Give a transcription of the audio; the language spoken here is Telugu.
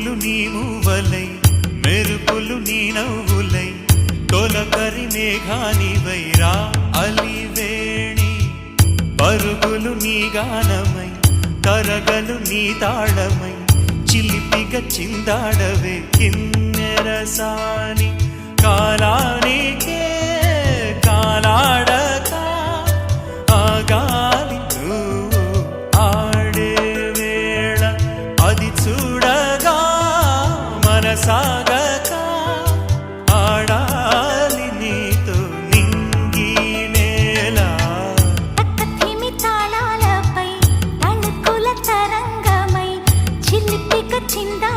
ఉరుములు నీ మూవలై మెరుపులు నీ నవ్వులై తొలకరి మేఘానివై రా అలివేణి పరుగులు నీ గానమై తరగలు నీ తాళమై చిలిపిగా చిందాడవే కిన్నెరసాని కాలానికే కాలాడక ఆగాలి నువ్వు ఆడే వేళ అది చూడగా మనసాగక ఆడాలి నీతో నింగి నేల తక్కతిమి తాళాలపై తణుకుల తరంగమై చిలిపిక చిందా